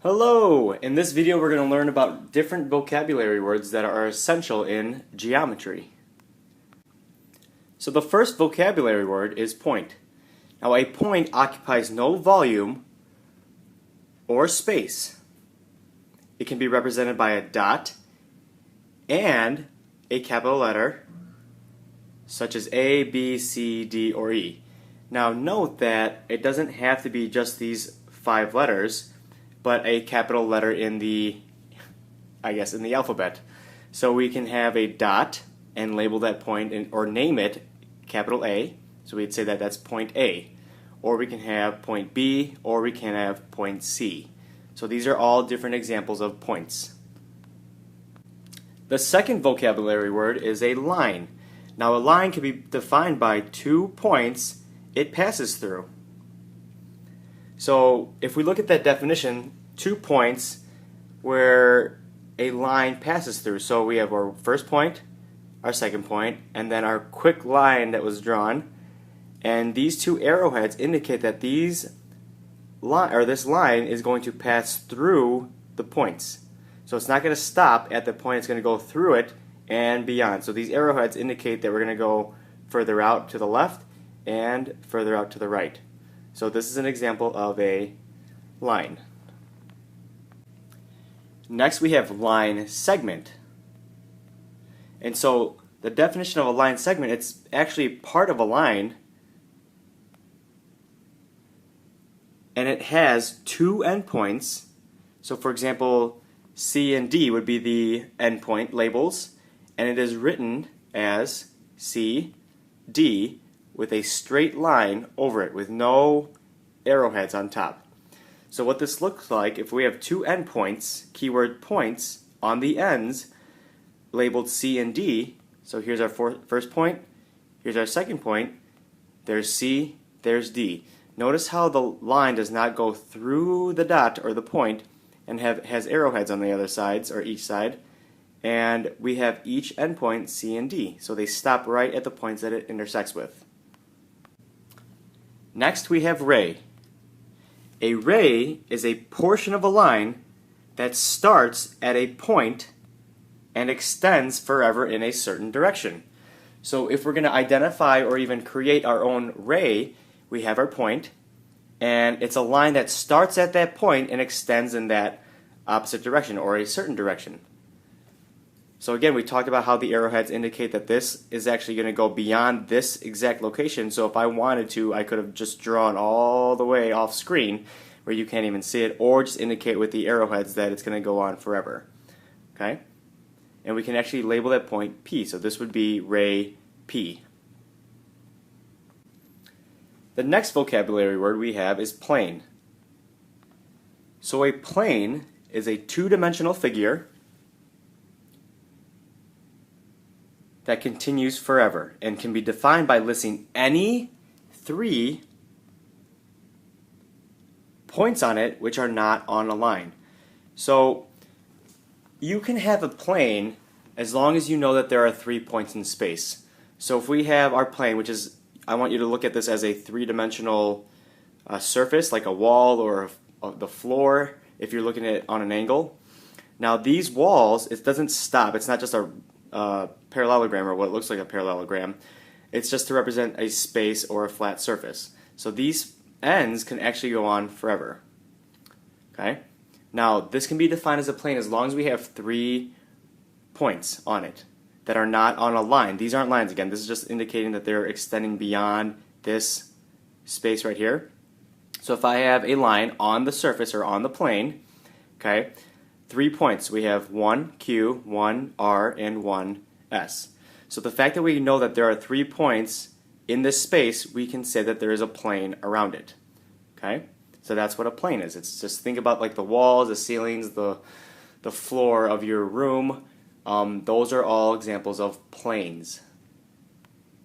Hello! In this video we're going to learn about different vocabulary words that are essential in geometry. So the first vocabulary word is point. Now a point occupies no volume or space. It can be represented by a dot and a capital letter such as A, B, C, D, or E. Now note that it doesn't have to be just these 5 letters, but a capital letter in the alphabet. So we can have a dot and label that point or name it capital A. So we'd say that that's point A. Or we can have point B, or we can have point C. So these are all different examples of points. The second vocabulary word is a line. Now a line can be defined by 2 points it passes through. So if we look at that definition, 2 points where a line passes through. So we have our first point, our second point, and then our quick line that was drawn. And these 2 arrowheads indicate that this line is going to pass through the points. So it's not going to stop at the point, it's going to go through it and beyond. So these arrowheads indicate that we're going to go further out to the left and further out to the right. So this is an example of a line. Next we have line segment. And so the definition of a line segment, it's actually part of a line, and it has 2 endpoints. So for example, C and D would be the endpoint labels, and it is written as C, D with a straight line over it with no arrowheads on top. So what this looks like, if we have 2 endpoints, keyword points, on the ends labeled C and D, so here's our first point, here's our second point, there's C, there's D. Notice how the line does not go through the dot or the point and has arrowheads on the other sides or each side, and we have each endpoint C and D, so they stop right at the points that it intersects with. Next we have ray. A ray is a portion of a line that starts at a point and extends forever in a certain direction. So if we're going to identify or even create our own ray, we have our point, and it's a line that starts at that point and extends in that opposite direction or a certain direction. So again, we talked about how the arrowheads indicate that this is actually going to go beyond this exact location. So if I wanted to, I could have just drawn all the way off screen where you can't even see it, or just indicate with the arrowheads that it's going to go on forever. Okay? And we can actually label that point P. So this would be ray P. The next vocabulary word we have is plane. So a plane is a 2-dimensional figure that continues forever and can be defined by listing any 3 points on it which are not on a line. So you can have a plane as long as you know that there are 3 points in space. So if we have our plane, which is, I want you to look at this as a 3-dimensional surface, like a wall or the floor if you're looking at it on an angle. Now these walls, it doesn't stop. It's not just a parallelogram or what looks like a parallelogram. It's just to represent a space or a flat surface. So these ends can actually go on forever. Okay? Now this can be defined as a plane as long as we have 3 points on it that are not on a line. These aren't lines again. This is just indicating that they're extending beyond this space right here. So if I have a line on the surface or on the plane, okay, 3 points. We have 1 Q, 1 R, and 1 S. So the fact that we know that there are 3 points in this space, we can say that there is a plane around it. Okay? So that's what a plane is. It's just, think about like the walls, the ceilings, the floor of your room. Those are all examples of planes.